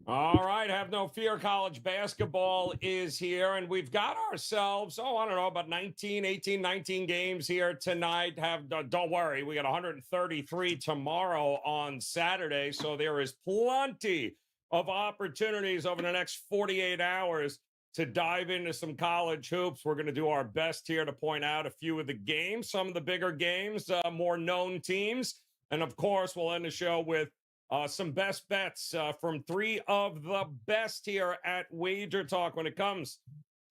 All right, have no fear. College basketball is here, and we've got ourselves, I don't know, about 19 games here tonight. Don't worry, we got 133 tomorrow on Saturday, so there is plenty of opportunities over the next 48 hours to dive into some college hoops. We're going to do our best here to point out a few of the games, some of the bigger games, more known teams, and of course, we'll end the show with some best bets from three of the best here at WagerTalk when it comes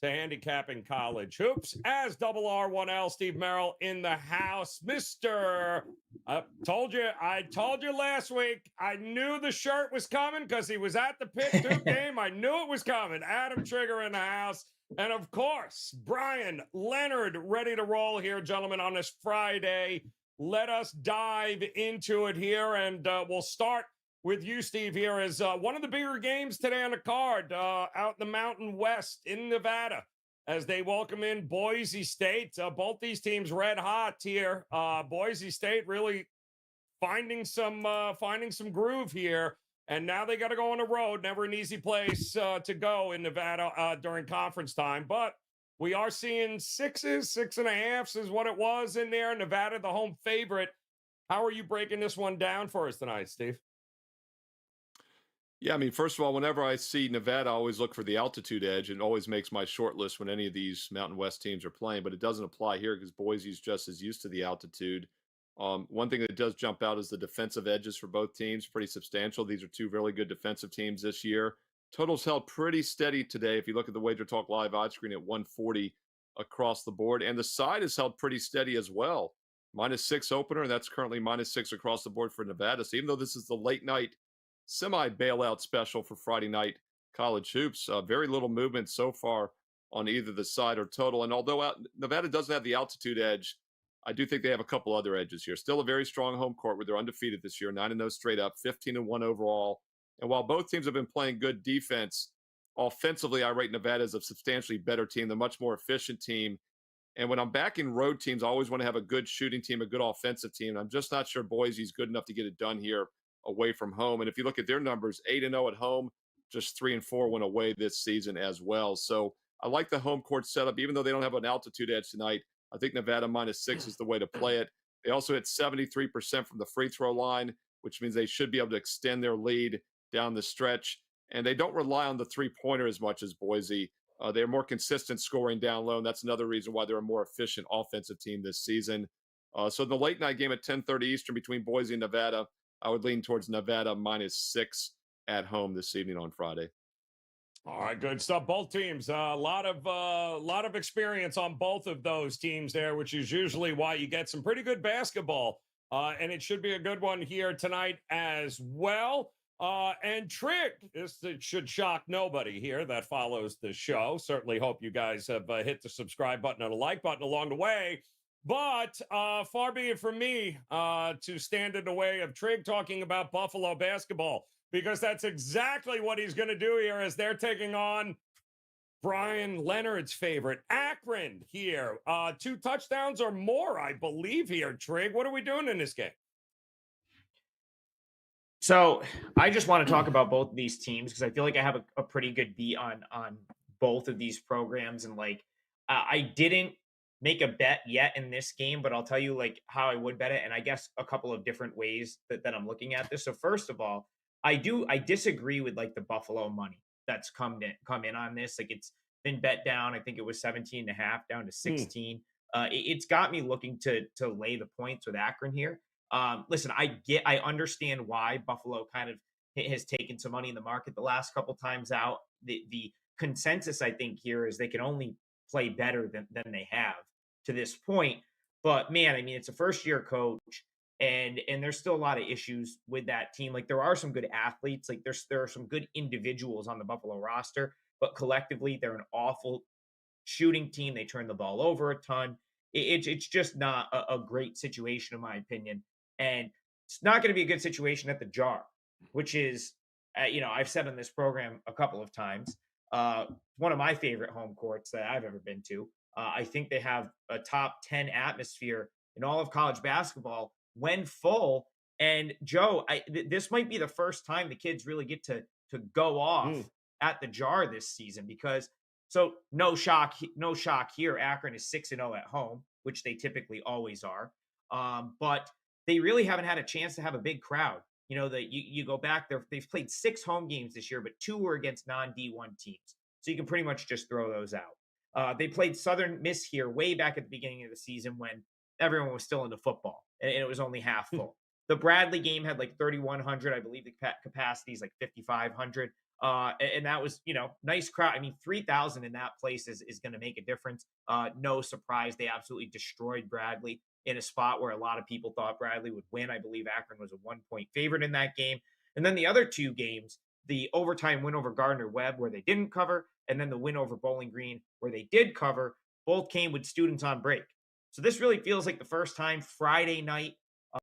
to handicapping college hoops. As double R1L, Steve Merrill in the house. I told you last week, I knew the shirt was coming because he was at the Pitt Duke game. I knew it was coming. Adam Trigger in the house. And of course, Brian Leonard ready to roll here, gentlemen, on this Friday. Let us dive into it here, and we'll start with you, Steve, here as one of the bigger games today on the card out in the Mountain West in Nevada as they welcome in Boise State. Both these teams red hot here. Boise State really finding some groove here, and now they got to go on the road. Never an easy place to go in Nevada during conference time, but we are seeing 6.5s is what it was in there. Nevada, the home favorite. How are you breaking this one down for us tonight, Steve? Yeah, I mean, first of all, whenever I see Nevada, I always look for the altitude edge. It always makes my short list when any of these Mountain West teams are playing, but it doesn't apply here because Boise's just as used to the altitude. One thing that does jump out is the defensive edges for both teams, pretty substantial. These are two really good defensive teams this year. Totals held pretty steady today. If you look at the WagerTalk Live odds screen at 140 across the board, and the side is held pretty steady as well. -6 opener, and that's currently -6 across the board for Nevada. So even though this is the late night semi-bailout special for Friday night college hoops, very little movement so far on either the side or total. And although Nevada doesn't have the altitude edge, I do think they have a couple other edges here. Still a very strong home court where they're undefeated this year, 9-0 straight up, 15-1 overall. And while both teams have been playing good defense, offensively, I rate Nevada as a substantially better team, the much more efficient team. And when I'm backing road teams, I always want to have a good shooting team, a good offensive team. And I'm just not sure Boise's good enough to get it done here away from home. And if you look at their numbers, 8-0 at home, just 3-4 when away this season as well. So I like the home court setup, even though they don't have an altitude edge tonight. I think Nevada -6 is the way to play it. They also hit 73% from the free throw line, which means they should be able to extend their lead down the stretch. And they don't rely on the three-pointer as much as Boise. They're more consistent scoring down low, and that's another reason why they're a more efficient offensive team this season. So the late night game at 10:30 Eastern between Boise and Nevada, I would lean towards Nevada -6 at home this evening on Friday. All right, good stuff. Both teams, a lot of experience on both of those teams there, which is usually why you get some pretty good basketball. And it should be a good one here tonight as well. And Trig, it should shock nobody here that follows the show. Certainly hope you guys have hit the subscribe button and the like button along the way. But far be it from me to stand in the way of Trig talking about Buffalo basketball, because that's exactly what he's going to do here as they're taking on Brian Leonard's favorite, Akron, here. 2 touchdowns or more, I believe, here, Trig. What are we doing in this game? So I just want to talk about both of these teams because I feel like I have a pretty good beat on both of these programs. And I didn't make a bet yet in this game, but I'll tell you like how I would bet it. And I guess a couple of different ways that I'm looking at this. So first of all, I disagree with like the Buffalo money that's come in on this. Like it's been bet down. I think it was 17.5 down to 16. It's got me looking to lay the points with Akron here. Listen, I understand why Buffalo kind of has taken some money in the market the last couple times out. The consensus, I think, here is they can only play better than they have to this point. But man, I mean, it's a first-year coach, and there's still a lot of issues with that team. Like there are some good athletes, like there are some good individuals on the Buffalo roster, but collectively they're an awful shooting team. They turn the ball over a ton. It's just not a great situation, in my opinion. And it's not going to be a good situation at the Jar, which is, I've said on this program a couple of times, one of my favorite home courts that I've ever been to. I think they have a top 10 atmosphere in all of college basketball when full. And Joe, this might be the first time the kids really get to to go off at the jar this season because so no shock here. Akron is 6-0 at home, which they typically always are. But they really haven't had a chance to have a big crowd. You know, that you go back there, they've played 6 home games this year, but 2 were against non-D1 teams. So you can pretty much just throw those out. They played Southern Miss here way back at the beginning of the season when everyone was still into football and it was only half full. The Bradley game had like 3,100. I believe the capacity is like 5,500. And that was, you know, nice crowd. I mean, 3,000 in that place is going to make a difference. No surprise. They absolutely destroyed Bradley in a spot where a lot of people thought Bradley would win. I believe Akron was a 1-point favorite in that game. And then the other 2 games, the overtime win over Gardner-Webb where they didn't cover, and then the win over Bowling Green where they did cover, both came with students on break. So this really feels like the first time Friday night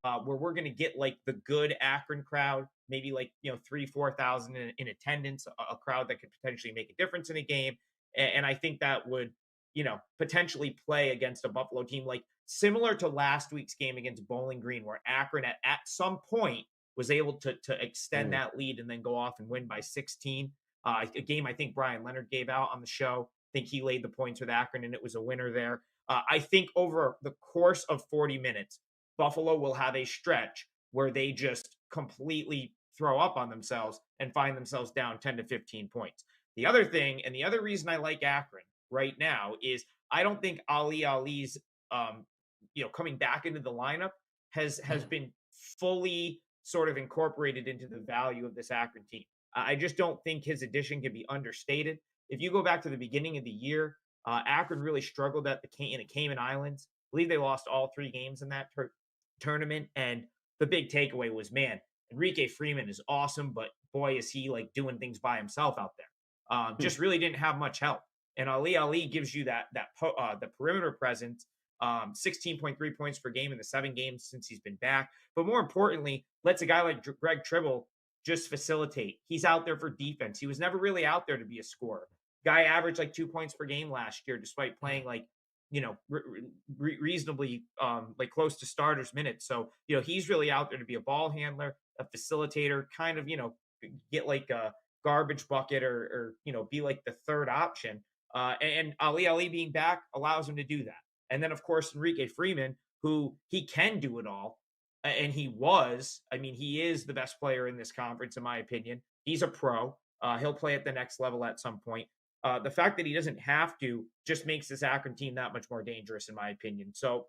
where we're going to get like the good Akron crowd, maybe like, you know, 3,000-4,000 in attendance, a crowd that could potentially make a difference in a game. And I think that would, you know, potentially play against a Buffalo team like similar to last week's game against Bowling Green, where Akron at some point was able to extend that lead and then go off and win by 16. A game I think Brian Leonard gave out on the show. I think he laid the points with Akron and it was a winner there. I think over the course of 40 minutes, Buffalo will have a stretch where they just completely throw up on themselves and find themselves down 10 to 15 points. The other thing, and the other reason I like Akron right now is I don't think Ali's, you know, coming back into the lineup has been fully sort of incorporated into the value of this Akron team. I just don't think his addition can be understated. If you go back to the beginning of the year, Akron really struggled in the Cayman Islands. I believe they lost all 3 games in that tournament. And the big takeaway was, man, Enrique Freeman is awesome, but boy, is he like doing things by himself out there. Just really didn't have much help. And Ali gives you the perimeter presence, 16.3 points per game in the 7 games since he's been back. But more importantly, lets a guy like Greg Tribble just facilitate. He's out there for defense. He was never really out there to be a scorer. Guy averaged like 2 points per game last year, despite playing like, you know, reasonably like close to starters minutes. So, you know, he's really out there to be a ball handler, a facilitator, kind of, you know, get like a garbage bucket or you know, be like the third option. And Ali being back allows him to do that. And then, of course, Enrique Freeman, who he can do it all. And he is the best player in this conference, in my opinion. He's a pro. He'll play at the next level at some point. The fact that he doesn't have to just makes this Akron team that much more dangerous, in my opinion. So,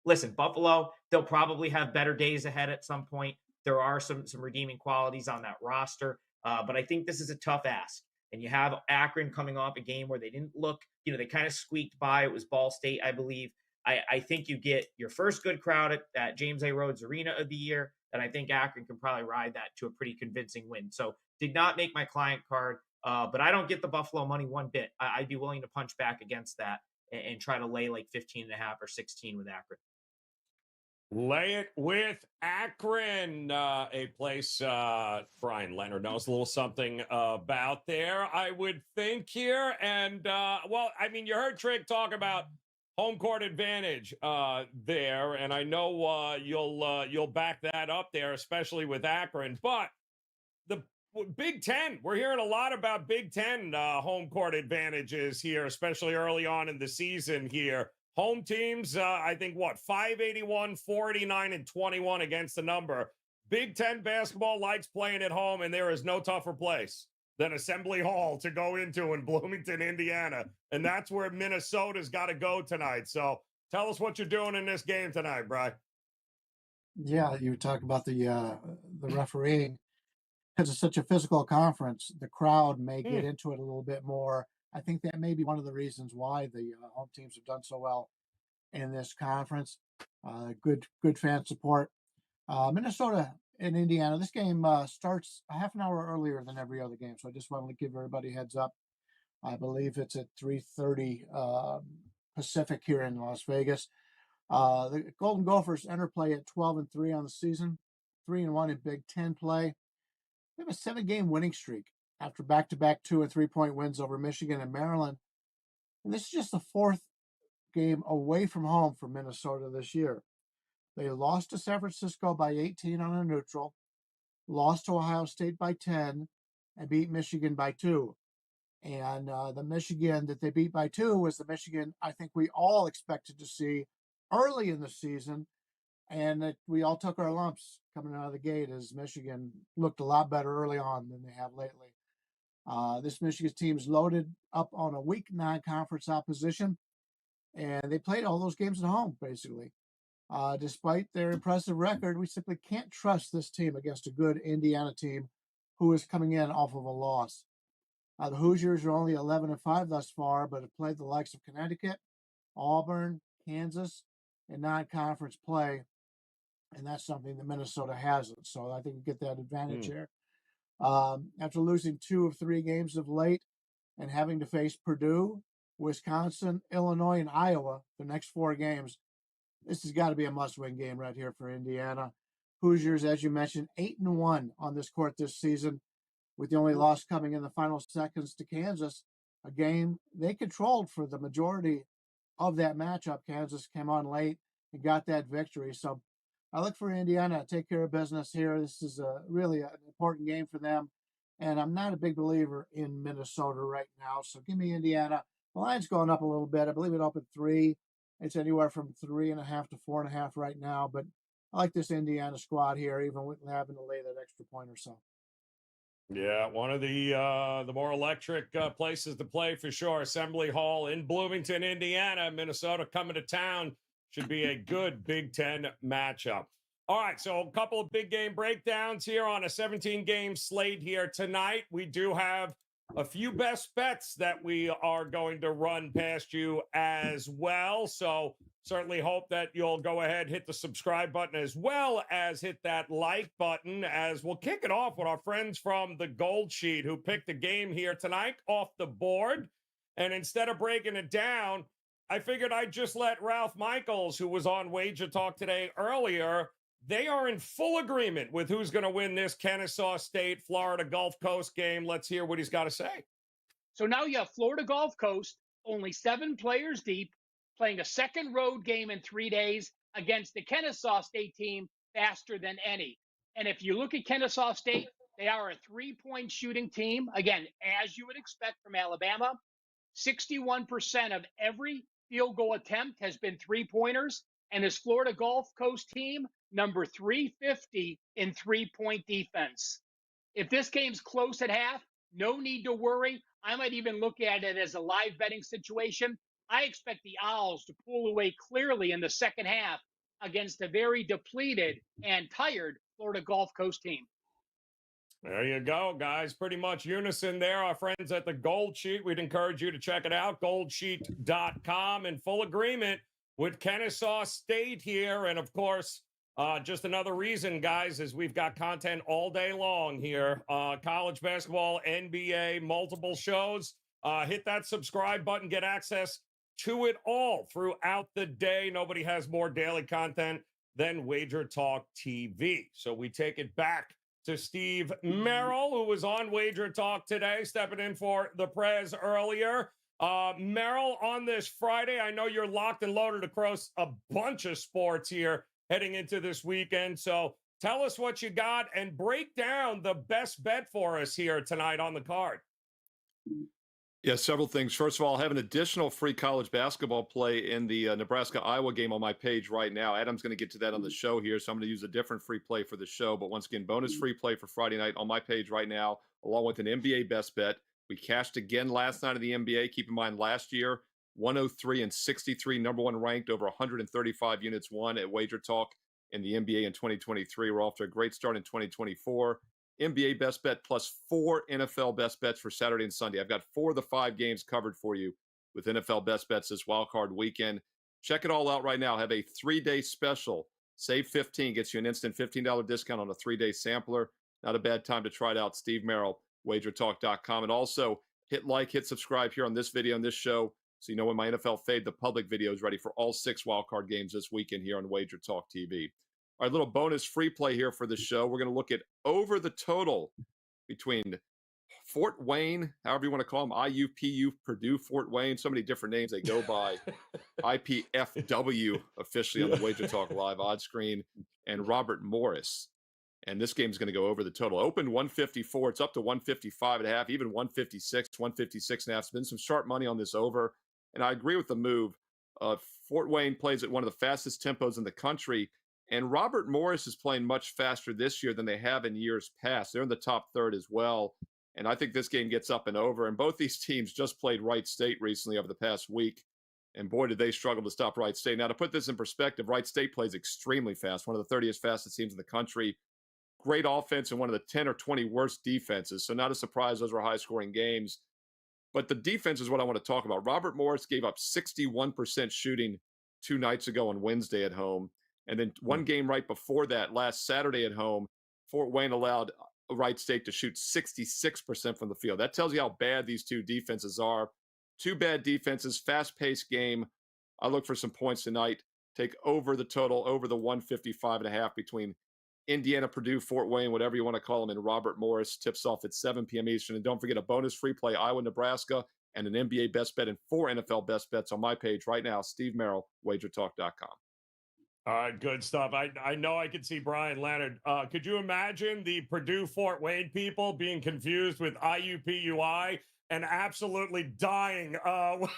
listen, Buffalo, they'll probably have better days ahead at some point. There are some redeeming qualities on that roster, but I think this is a tough ask. And you have Akron coming off a game where they didn't look, you know, they kind of squeaked by. It was Ball State, I believe. I think you get your first good crowd at James A. Rhodes Arena of the year, and I think Akron can probably ride that to a pretty convincing win. So did not make my client card, but I don't get the Buffalo money one bit. I'd be willing to punch back against that and try to lay like 15.5 or 16 with Akron. Lay it with Akron, a place Brian Leonard knows a little something about there, I would think here. And, well, I mean, you heard Trick talk about home court advantage there, and I know you'll back that up there, especially with Akron. But the Big Ten, we're hearing a lot about Big Ten home court advantages here, especially early on in the season here. Home teams, I think, 581, 49, and 21 against the number. Big Ten basketball likes playing at home, and there is no tougher place than Assembly Hall to go into in Bloomington, Indiana. And that's where Minnesota's got to go tonight. So tell us what you're doing in this game tonight, Brian. Yeah, you talk about the refereeing. Because it's such a physical conference, the crowd may get into it a little bit more. I think that may be one of the reasons why the home teams have done so well in this conference. Good fan support. Minnesota and Indiana. This game starts a half an hour earlier than every other game, so I just wanted to give everybody a heads up. I believe it's at 3:30 Pacific here in Las Vegas. The Golden Gophers enter play at 12-3 on the season, 3-1 in Big Ten play. They have a 7-game winning streak after back-to-back 2- and 3-point wins over Michigan and Maryland. And this is just the 4th game away from home for Minnesota this year. They lost to San Francisco by 18 on a neutral, lost to Ohio State by 10, and beat Michigan by 2. And the Michigan that they beat by 2 was the Michigan I think we all expected to see early in the season, and that we all took our lumps coming out of the gate as Michigan looked a lot better early on than they have lately. This Michigan team's loaded up on a weak non-conference opposition, and they played all those games at home, basically. Despite their impressive record, we simply can't trust this team against a good Indiana team who is coming in off of a loss. The Hoosiers are only 11-5 thus far, but have played the likes of Connecticut, Auburn, Kansas in non-conference play, and that's something that Minnesota hasn't. So I think we get that advantage here. After losing 2 of 3 games of late and having to face Purdue, Wisconsin, Illinois, and Iowa the next 4 games, this has got to be a must-win game right here for Indiana. Hoosiers, as you mentioned, 8-1 on this court this season, with the only loss coming in the final seconds to Kansas, a game they controlled for the majority of that matchup. Kansas came on late and got that victory. So I look for Indiana to take care of business here. This is really an important game for them. And I'm not a big believer in Minnesota right now. So give me Indiana. The line's going up a little bit. I believe it opened 3. It's anywhere from 3.5 to 4.5 right now. But I like this Indiana squad here, even with having to lay that extra point or so. Yeah, one of the more electric places to play for sure. Assembly Hall in Bloomington, Indiana. Minnesota coming to town. Should be a good Big Ten matchup. All right, so a couple of big game breakdowns here on a 17-game slate here tonight. We do have a few best bets that we are going to run past you as well. So certainly hope that you'll go ahead, hit the subscribe button as well as hit that like button, as we'll kick it off with our friends from the Gold Sheet who picked the game here tonight off the board. And instead of breaking it down, I figured I'd just let Ralph Michaels, who was on Wager Talk today earlier, they are in full agreement with who's going to win this Kennesaw State, Florida Gulf Coast game. Let's hear what he's got to say. So now you have Florida Gulf Coast, only 7 players deep, playing a second road game in 3 days against the Kennesaw State team faster than any. And if you look at Kennesaw State, they are a 3-point shooting team. Again, as you would expect from Alabama, 61% of every field goal attempt has been 3-pointers. And this Florida Gulf Coast team, number 350 in 3-point defense. If this game's close at half, no need to worry. I might even look at it as a live betting situation. I expect the Owls to pull away clearly in the second half against a very depleted and tired Florida Gulf Coast team. There you go, guys. Pretty much unison there. Our friends at the Gold Sheet, we'd encourage you to check it out, goldsheet.com, in full agreement with Kennesaw State here. And, of course, just another reason, guys, is we've got content all day long here. College basketball, NBA, multiple shows. Hit that subscribe button, get access to it all throughout the day. Nobody has more daily content than Wager Talk TV. So we take it back to Steve Merrill, who was on Wager Talk today, stepping in for the Prez earlier. Merrill, on this Friday, I know you're locked and loaded across a bunch of sports here heading into this weekend. So tell us what you got and break down the best bet for us here tonight on the card. Yeah, several things. First of all, I have an additional free college basketball play in the Nebraska-Iowa game on my page right now. Adam's going to get to that on the show here, so I'm going to use a different free play for the show. But once again, bonus free play for Friday night on my page right now, along with an NBA best bet. We cashed again last night in the NBA. Keep in mind, last year, 103 and 63, number one ranked, over 135 units won at Wager Talk in the NBA in 2023. We're off to a great start in 2024. NBA best bet plus 4 NFL best bets for Saturday and Sunday. I've got 4 of the 5 games covered for you with NFL best bets this wildcard weekend. Check it all out right now. Have a 3-day special. Save 15, gets you an instant $15 discount on a 3-day sampler. Not a bad time to try it out. Steve Merrill, WagerTalk.com. And also hit like, hit subscribe here on this video and this show so you know when my NFL Fade the Public video is ready for all 6 wildcard games this weekend here on Wager Talk TV. Our little bonus free play here for the show. We're going to look at over the total between Fort Wayne, however you want to call them, IUPU, Purdue, Fort Wayne, so many different names they go by, IPFW officially on the Wager Talk Live odds screen, and Robert Morris. And this game's going to go over the total. Opened 154. It's up to 155.5, even 156, 156.5. It's been some sharp money on this over. And I agree with the move. Fort Wayne plays at one of the fastest tempos in the country. And Robert Morris is playing much faster this year than they have in years past. They're in the top third as well. And I think this game gets up and over. And both these teams just played Wright State recently over the past week. And boy, did they struggle to stop Wright State. Now, to put this in perspective, Wright State plays extremely fast, one of the 30th fastest teams in the country. Great offense and one of the 10 or 20 worst defenses. So not a surprise those were high-scoring games. But the defense is what I want to talk about. Robert Morris gave up 61% shooting 2 nights ago on Wednesday at home. And then one game right before that, last Saturday at home, Fort Wayne allowed Wright State to shoot 66% from the field. That tells you how bad these two defenses are. 2 bad defenses, fast-paced game. I look for some points tonight. Take over the total, over the 155.5 between Indiana, Purdue, Fort Wayne, whatever you want to call them, and Robert Morris. Tips off at 7 p.m. Eastern. And don't forget a bonus free play, Iowa, Nebraska, and an NBA best bet and 4 NFL best bets on my page right now, Steve Merrill, WagerTalk.com. All right, good stuff. I know I could see Brian Leonard. Could you imagine the Purdue Fort Wayne people being confused with IUPUI and absolutely dying? Don't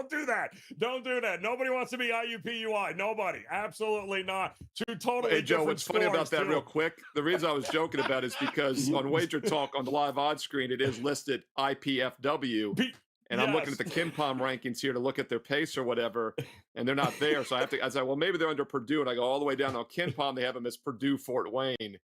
do that. Don't do that. Nobody wants to be IUPUI. Nobody. Absolutely not. Two totally Hey, Joe, different what's funny about that too. real quick, the reason I was joking about it is because on Wager Talk, on the live odds screen, it is listed IPFW. And I'm looking at the KenPom rankings here to look at their pace or whatever, and they're not there. So I say, well, maybe they're under Purdue. And I go all the way down on KenPom. They have them as Purdue Fort Wayne.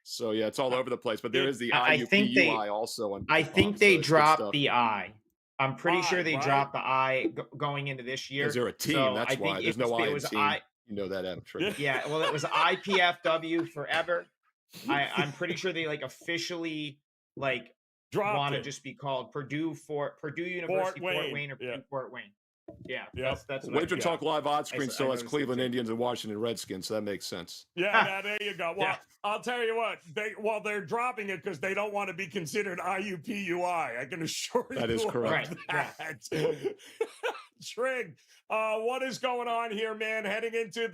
So, yeah, it's all over the place. But there is the IUPUI also. I think they dropped the I. I'm pretty sure they dropped the I going into this year. Because they're a team. So that's why. There's no I in team. You know that, Adam. Yeah, well, it was IPFW forever. I'm pretty sure they officially want to just be called Purdue University Fort Wayne or Purdue Fort Wayne. Yeah, that's Wager Talk live odds screen still has Cleveland Indians and Washington Redskins, so that makes sense. Yeah, there you go. Well, I'll tell you what, they're dropping it because they don't want to be considered IUPUI. I can assure you that is correct. That. Trig, what is going on here, man? Heading into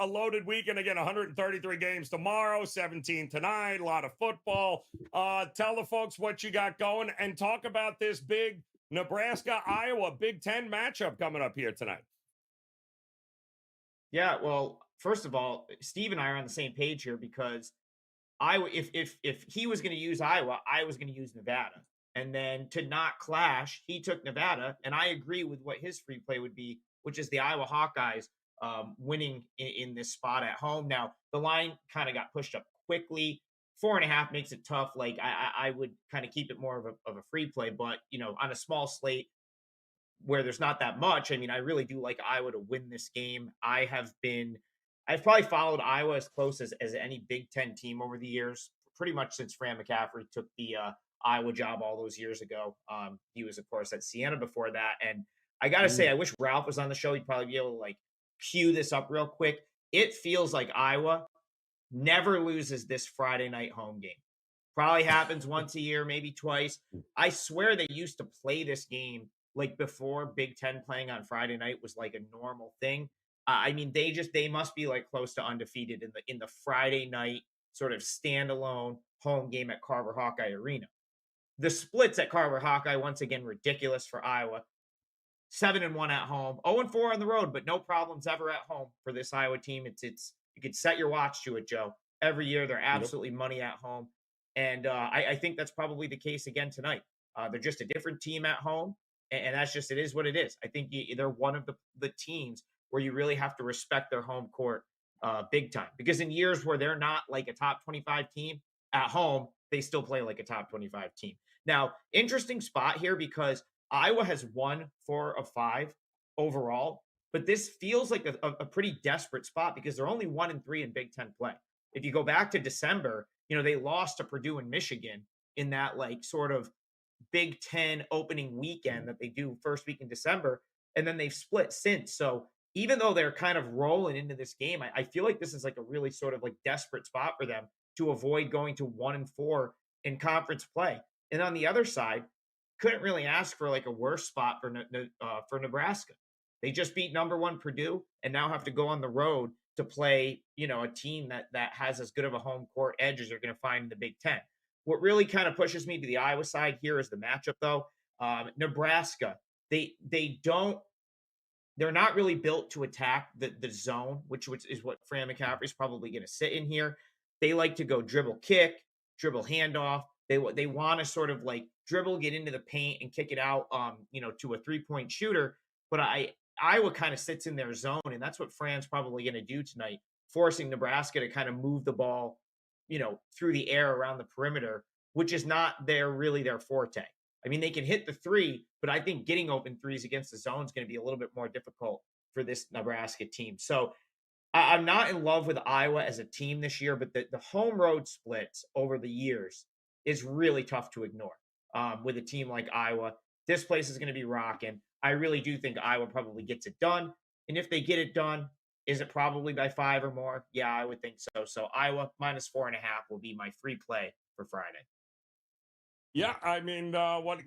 a loaded weekend again, 133 games tomorrow, 17 tonight, a lot of football. Tell the folks what you got going and talk about this big Nebraska-Iowa Big Ten matchup coming up here tonight. Yeah, well, first of all, Steve and I are on the same page here because Iowa, if he was going to use Iowa, I was going to use Nevada. And then to not clash, he took Nevada. And I agree with what his free play would be, which is the Iowa Hawkeyes winning in this spot at home. Now, the line kind of got pushed up quickly. 4.5 makes it tough. I would kind of keep it more of a free play. But, on a small slate where there's not that much, I mean, I really do like Iowa to win this game. I've probably followed Iowa as close as any Big Ten team over the years, pretty much since Fran McCaffrey took the Iowa job all those years ago. He was, of course, at Siena before that. And I got to say, I wish Ralph was on the show. He'd probably be able to cue this up real quick. It feels like Iowa never loses this Friday night home game. Probably happens once a year, maybe twice. I swear they used to play this game before Big Ten playing on Friday night was a normal thing. I mean, they must be close to undefeated in the Friday night sort of standalone home game at Carver Hawkeye Arena. The splits at Carver Hawkeye, once again, ridiculous for Iowa. 7-1 at home, 0-4 on the road, but no problems ever at home for this Iowa team. It's you could set your watch to it, Joe. Every year they're absolutely money at home, and I think that's probably the case again tonight. They're just a different team at home, and that's just, it is what it is. I think they're one of the teams where you really have to respect their home court big time, because in years where they're not a top 25 team at home, they still play like a top 25 team. Now, interesting spot here because Iowa has won 4 of 5 overall, but this feels like a pretty desperate spot because they're only 1-3 in Big Ten play. If you go back to December, they lost to Purdue and Michigan in that sort of Big Ten opening weekend that they do first week in December, and then they've split since. So even though they're kind of rolling into this game, I feel like this is a really sort of desperate spot for them to avoid going to 1-4 in conference play. And on the other side, couldn't really ask for a worse spot for Nebraska. They just beat number 1 Purdue and now have to go on the road to play, a team that has as good of a home court edge as you're going to find in the Big Ten. What really kind of pushes me to the Iowa side here is the matchup, though. Nebraska, they're not really built to attack the zone, which is what Fran McCaffrey's probably going to sit in here. They like to go dribble kick, dribble handoff. They want to sort of like dribble, get into the paint, and kick it out, to a 3-point shooter. But Iowa kind of sits in their zone, and that's what Fran's probably going to do tonight, forcing Nebraska to kind of move the ball, through the air around the perimeter, which is not really their forte. I mean, they can hit the three, but I think getting open threes against the zone is going to be a little bit more difficult for this Nebraska team. So I'm not in love with Iowa as a team this year, but the home road splits over the years is really tough to ignore with a team like Iowa. This place is going to be rocking. I really do think Iowa probably gets it done. And if they get it done, is it probably by 5 or more? Yeah, I would think so. So Iowa -4.5 will be my free play for Friday. Yeah, I mean, what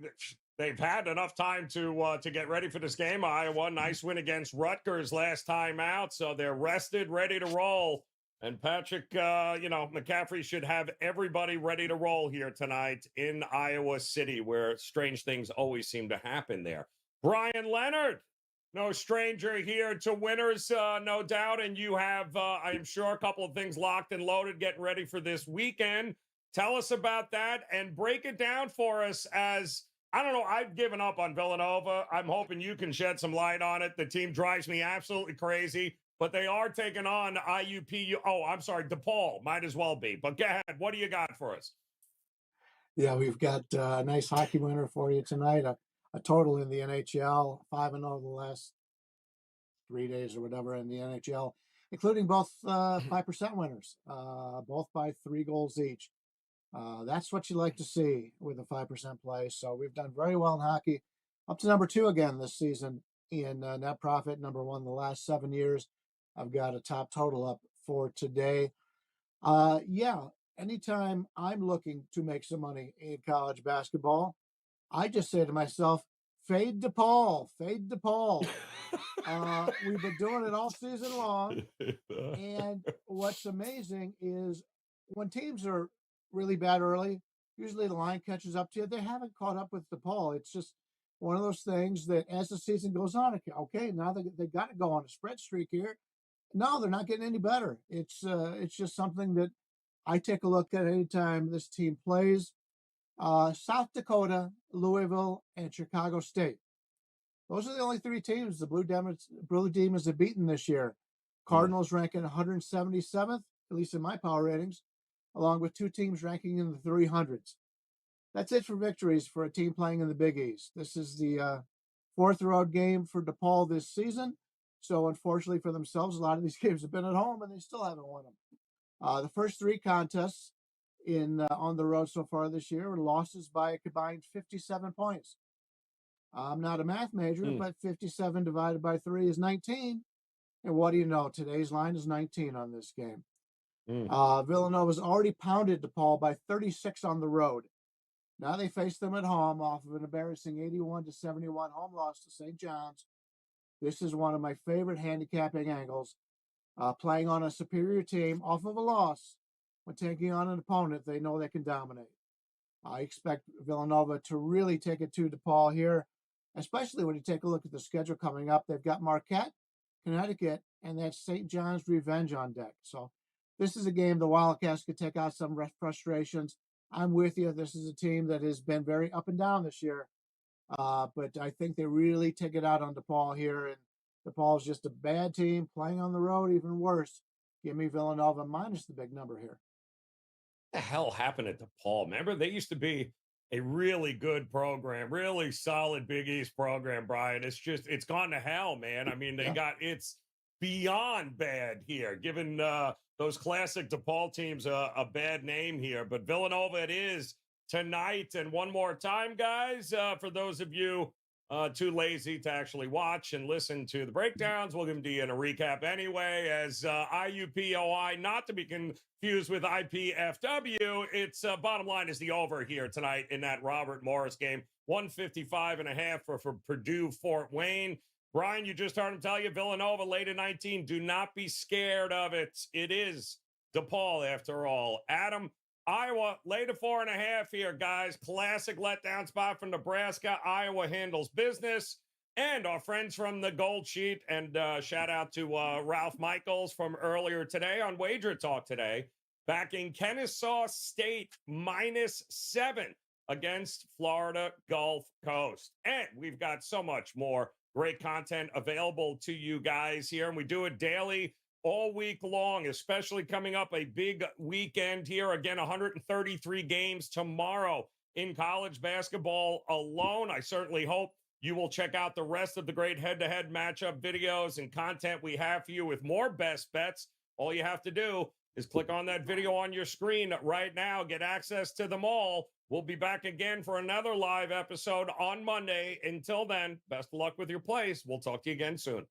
they've had enough time to get ready for this game. Iowa, nice win against Rutgers last time out, so they're rested, ready to roll. And Patrick, McCaffrey should have everybody ready to roll here tonight in Iowa City, where strange things always seem to happen there. Brian Leonard, no stranger here to winners, no doubt, and you have, I am sure, a couple of things locked and loaded, getting ready for this weekend. Tell us about that and break it down for us as, I don't know, I've given up on Villanova. I'm hoping you can shed some light on it. The team drives me absolutely crazy, but they are taking on DePaul. Might as well be. But go ahead. What do you got for us? Yeah, we've got a nice hockey winner for you tonight. A total in the NHL, 5-0 the last 3 days or whatever in the NHL, including both 5% winners, both by 3 goals each. That's what you like to see with a 5% play. So we've done very well in hockey, up to number 2 again this season in net profit, number 1 the last 7 years. I've got a top total up for today. Anytime I'm looking to make some money in college basketball, I just say to myself, fade DePaul, fade DePaul. We've been doing it all season long. And what's amazing is when teams are really bad early, usually the line catches up to you. They haven't caught up with DePaul. It's just one of those things that as the season goes on, okay, now they got to go on a spread streak here. No, they're not getting any better. It's just something that I take a look at anytime this team plays. South Dakota, Louisville, and Chicago State. Those are the only 3 teams the Blue Demons have beaten this year. Cardinals ranking 177th, at least in my power ratings, along with 2 teams ranking in the 300s. That's it for victories for a team playing in the Big East. This is the 4th road game for DePaul this season. So unfortunately for themselves, a lot of these games have been at home and they still haven't won them. The first 3 contests on the road so far this year were losses by a combined 57 points. I'm not a math major, but 57 divided by 3 is 19. And what do you know? Today's line is 19 on this game. Villanova's already pounded DePaul by 36 on the road. Now they face them at home off of an embarrassing 81-71 home loss to St. John's. This is one of my favorite handicapping angles. Playing on a superior team off of a loss when taking on an opponent they know they can dominate. I expect Villanova to really take it to DePaul here, especially when you take a look at the schedule coming up. They've got Marquette, Connecticut, and that's St. John's revenge on deck. So this is a game the Wildcats could take out some frustrations. I'm with you. This is a team that has been very up and down this year. But I think they really take it out on DePaul here. And DePaul is just a bad team playing on the road, even worse. Give me Villanova minus the big number here. What the hell happened at DePaul? Remember, they used to be a really good program, really solid Big East program, Brian. It's gone to hell, man. I mean, it's beyond bad here, giving those classic DePaul teams a bad name here. But Villanova it is tonight. And one more time, guys, for those of you too lazy to actually watch and listen to the breakdowns, we'll give them to you in a recap anyway, as IUPOI, not to be confused with IPFW. It's bottom line is the over here tonight in that Robert Morris game, 155.5 for Purdue Fort Wayne. Bryan, you just heard him tell you Villanova late in 19. Do not be scared of it. It is DePaul after all. Adam, Iowa laid a 4.5 here, guys. Classic letdown spot from Nebraska. Iowa handles business. And our friends from the Gold Sheet, and shout out to Ralph Michaels from earlier today on WagerTalk today, backing Kennesaw State -7 against Florida Gulf Coast. And we've got so much more great content available to you guys here, and we do it daily all week long, especially coming up a big weekend here. Again, 133 games tomorrow in college basketball alone. I certainly hope you will check out the rest of the great head-to-head matchup videos and content we have for you with more best bets. All you have to do is click on that video on your screen right now. Get access to them all. We'll be back again for another live episode on Monday. Until then, best of luck with your plays. We'll talk to you again soon.